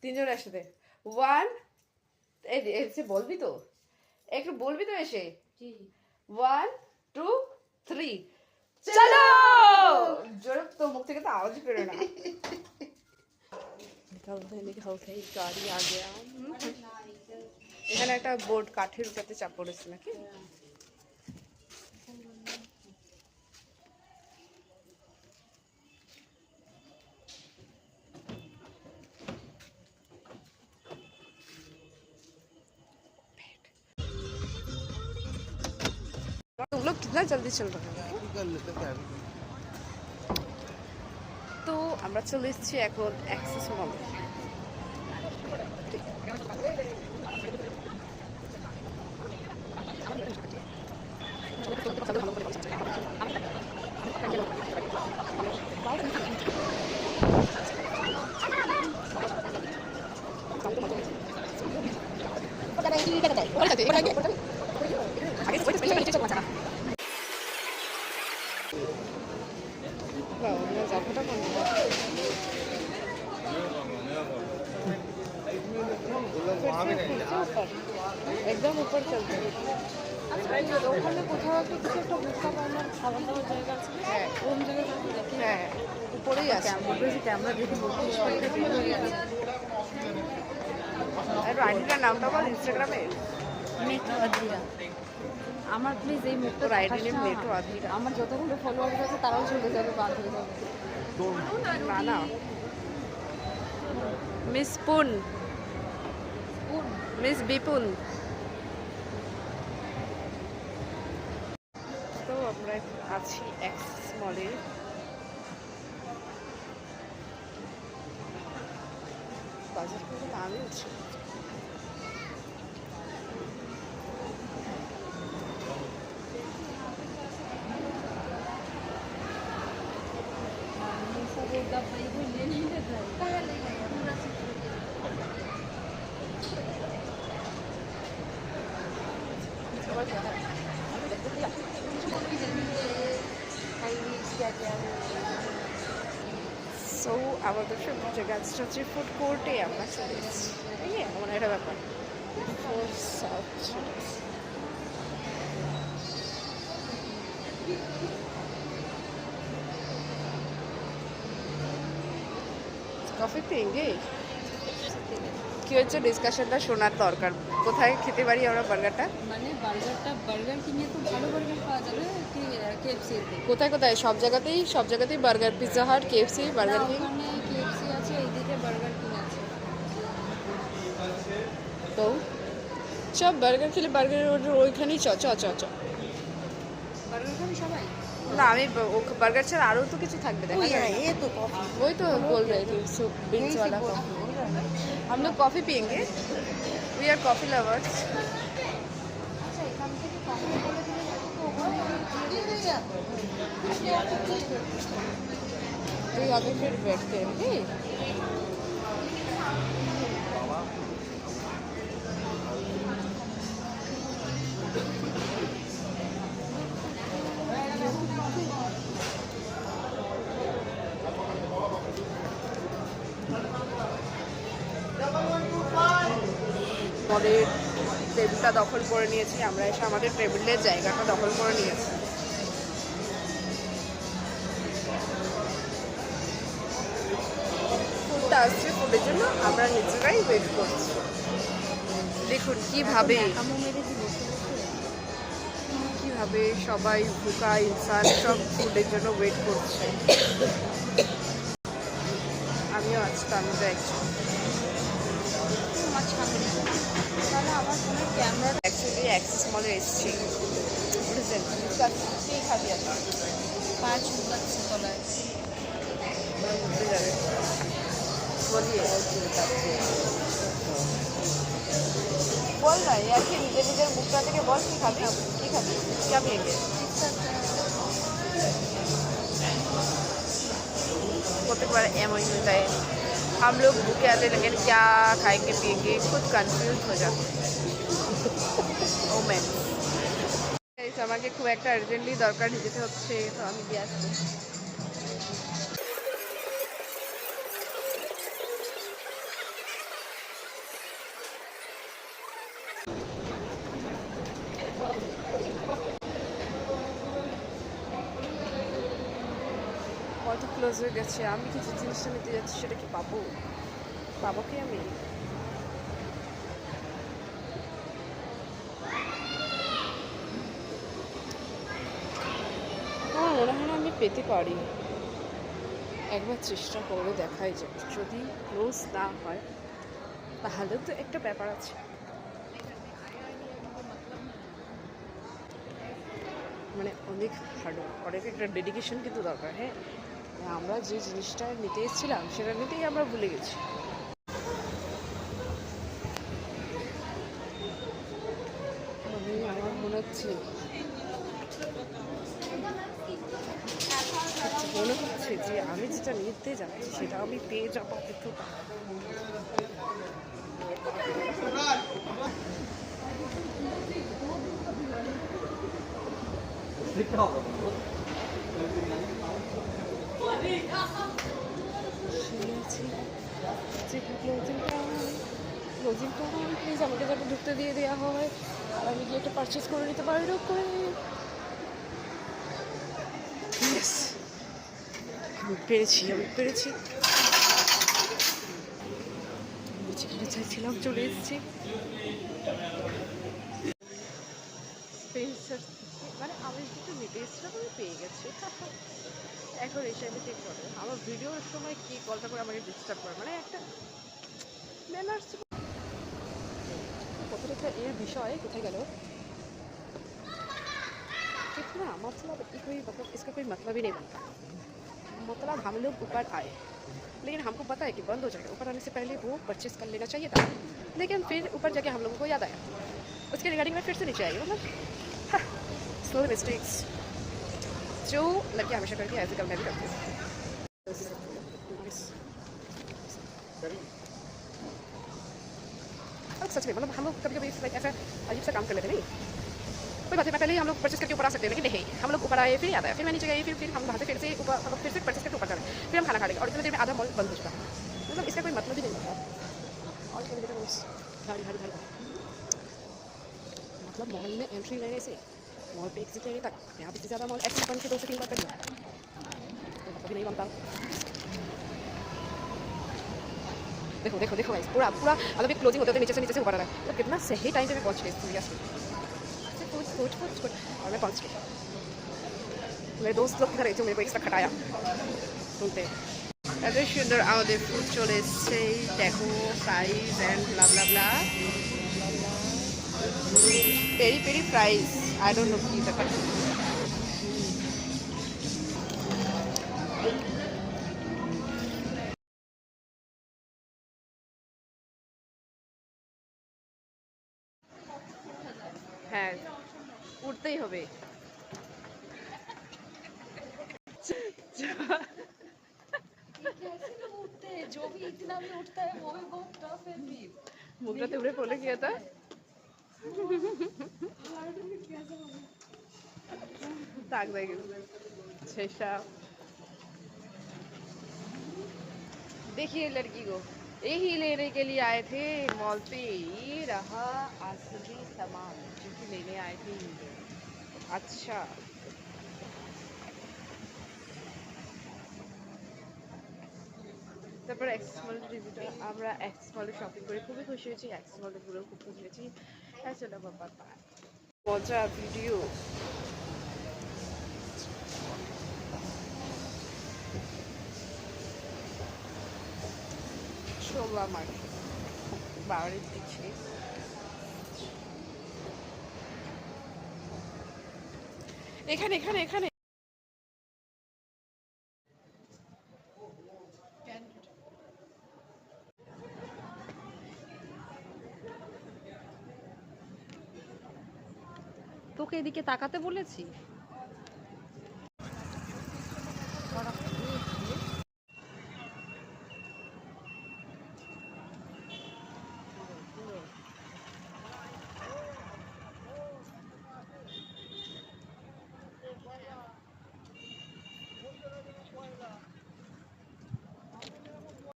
তিনজন একসাথে। 1 এসে বলবি তো, একটু বলবি তো এসে। 1 2 3 চলো। জোরে তো মুখ থেকে তো আওয়াজ বেরো না। গাড়ি আ গয়া। এখানে একটা বোর্ড কাঠের উপরে চাপ পড়েছে নাকি? तुम लोग कितना जल्दी चल रहे हैं? তো আমরা চলে এসেছি এখন অ্যাক্সেস মলে। একদম উপর চলতে ওখানে কোথাও একটা কিছু একটা হুক্কা পাওয়ার খাবার দাবার জায়গা আছে। হ্যাঁ কোন জায়গায় দেখি। হ্যাঁ উপরেই আছে। ক্যামেরা দেখি আর আইডিটার নামটা বল ইনস্টাগ্রামে। মেট্রো আদ্রিরা। আমার প্লিজ এই মেট্রো আইডির মেট্রো আদ্রিরা। আমার যতগুলো ফলোয়ার্স আছে তারাও চলে যাবে, বাদ হয়ে যাবে। না না মিস পুন, মিস বিপুল। তো আমরা আছি অ্যাক্সেস মলে। বাজার করে দামই উঠছে। সো আমাদের সব জায়গা হচ্ছে ফুড কোর্টে আমরা চলে এসেছি। ঠিক আছে এমন একটা ব্যাপার। কফি পেয়েঙ্গে কি হচ্ছে ডিসকাশনটা শোনার দরকার। কোথায় খেতে পারি আমরা বার্গারটা? মানে বার্গার কিনে তো ভালো বার্গার পাওয়া যাবে কেএফসিতে। কোথায় কোথায়? সব জায়গাতেই burger, Pizza Hut, KFC, burger king. ওখানে কেএফসি আছে, এইদিকে বার্গার কিং আছে। তো সব বার্গার খেলে বার্গারের ওইখানেই চ চ চ চ। বার্গার খাবে সবাই? না আমি বার্গার ছাড়া আরও তো কিছু থাকবে দেখা যায়। वही तो बोल रहे थे बीन्स वाला कॉफी। हम लोग कॉफ़ी पियेंगे, वी आर कॉफ़ी लवर्स। तो यहाँ पे फिर बैठते हैं नहीं? আমাদের টেবিলটা দখল করে নিয়েছি আমরা, এসে আমাদের টেবিলের জায়গাটা দখল করে নিয়েছি। ফুডটা আসছে, ফুডের জন্য আমরা নিজেরাই ওয়েট করছি। দেখুন কিভাবে সবাই ভুকা ইনসান সব ফুডের জন্য ওয়েট করছে। আমিও আছি তার মধ্যে একজন। অ্যাকচুয়ালি অ্যাক্সেস মলে এসেছি, বুঝেছেন? কী খাবি আপনি? 5 তলায় ঘুরতে যাবে বলিয়ে বল না, আর কি নিজের মুখটা থেকে বল কী খাবি, কী খাবি, क्या पिएंगे? होते पर एमओ मिलता है। हम लोग भूखे आते लेकिन क्या खाएंगे पिएंगे खुद कंफ्यूज हो जाते हैं। ও ম্যান আমাকে খুব একটা আর্জেন্টলি দরকার যেতে হচ্ছে, তো আমি দিয়ে আসবো। হয়তো ক্লোজ হয়ে গেছে। আমি কি যে জিনিসটা নিতে যাচ্ছি সেটা কি পাবো? পাবো কি আমি? আমার মনে হয় না আমি পেতে পারি। একবার চেষ্টা করে দেখাই যায়, যদি ক্লোজ না হয় তাহলে তো একটা ব্যাপার আছে। মানে অনেক হার্ড, অনেক একটা ডেডিকেশন কিন্তু দরকার। হ্যাঁ, আমরা যে জিনিসটা নিতে এসেছিলাম সেটা নিতেই আমরা ভুলে গেছি। মানে আমার মনে হচ্ছে যে আমি যেটা নিতে যাচ্ছি সেটা আমি পেয়ে যাবো কিন্তু ক্লোজিংটা প্লিজ আমাকে যাতে ঢুকতে দিয়ে দেওয়া হয় আর আমি গিয়ে একটা পারচেস করে নিতে পারি করে। Yes! আমি পেরেছি যেখানে চাইছিলাম চলে এসেছি। মানে আমি যেটা নিতে এসেছিলাম আমি পেয়ে গেছি। এখন এসে আমি ঠিক করে আমার ভিডিওর সময় কি কলটা করে আমাকে ডিস্টার্ব করে, মানে একটা ম্যানার্স। কথাটা এর বিষয় কোথায় গেল? कितना मतलब ये कोई मतलब इसका कोई मतलब ही नहीं बनता। मतलब हम लोग ऊपर आए लेकिन हमको पता है कि बंद हो जाएगा, ऊपर आने से पहले वो परचेस कर लेना चाहिए था, लेकिन फिर ऊपर जाके हम लोगों को याद आया, उसके रिगार्डिंग में फिर से नीचे आई। मतलब स्मॉल मिस्टेक्स जो लड़की हमेशा करती है ऐसे कल मैं भी करती हूँ। सच में मतलब हम लोग कभी कभी ऐसा अजीब सा काम कर लेते नहीं। कोई बात नहीं, पहले ही हम लोग परचेस करके ऊपर आ सकते हैं, लेकिन नहीं, हम लोग ऊपर आए फिर याद आया, फिर मैं नीचे गई, फिर हम वहाँ से फिर से ऊपर मतलब फिर से परचेस करके ऊपर जा रहे हैं, फिर हम खाना खा लेंगे और इतनी देर में आधा मॉल बंद हो चुका है। मतलब इसका कोई मतलब ही नहीं होता। और क्या देखा भारी भारी भारी मतलब मॉल में एंट्री लेने से मॉल पे एग्जिट लेने तक यहाँ पे ज़्यादा मॉल एक्सिट बन के 2 से 3 बार कर लिया, तो मतलब नहीं बनता। देखो देखो देखो गाइस, पूरा पूरा मतलब एक क्लोजिंग होते होते नीचे से ऊपर आ रहा है, मतलब कितना सही टाइम पे मैं पहुँच गई सीरियसली। और मैं पहुँच गई। मेरे दोस्त लोग घर जो मेरे को एक्स्ट्रा खटाया सुनते এত সুন্দর আমাদের ফুড চলে এসছে। দেখো fries and blah blah blah, peri peri fries, I don't know কি ব্যাপার। হ্যাঁ, উঠতেই হবে। मुद्रा तुमने फॉलो किया था? ताक देगी शेषा। देखिए लड़की को यही लेने के लिए आए थे मॉल पे, ये रहा असली सामान जो कि लेने आए थे। अच्छा তারপর এক্সেস মলের রিভিউটা, আমরা এক্সেস মলে শপিং করে খুবই খুশি হয়েছি, এক্সেস মলে ঘুরেও খুব খুশি হয়েছি। চলো বাবা বাই। মজা ভিডিও। চললাম আর বাড়ির দিকে। এখানে এখানে এখানে তোকে এদিকে তাকাতে বলেছি।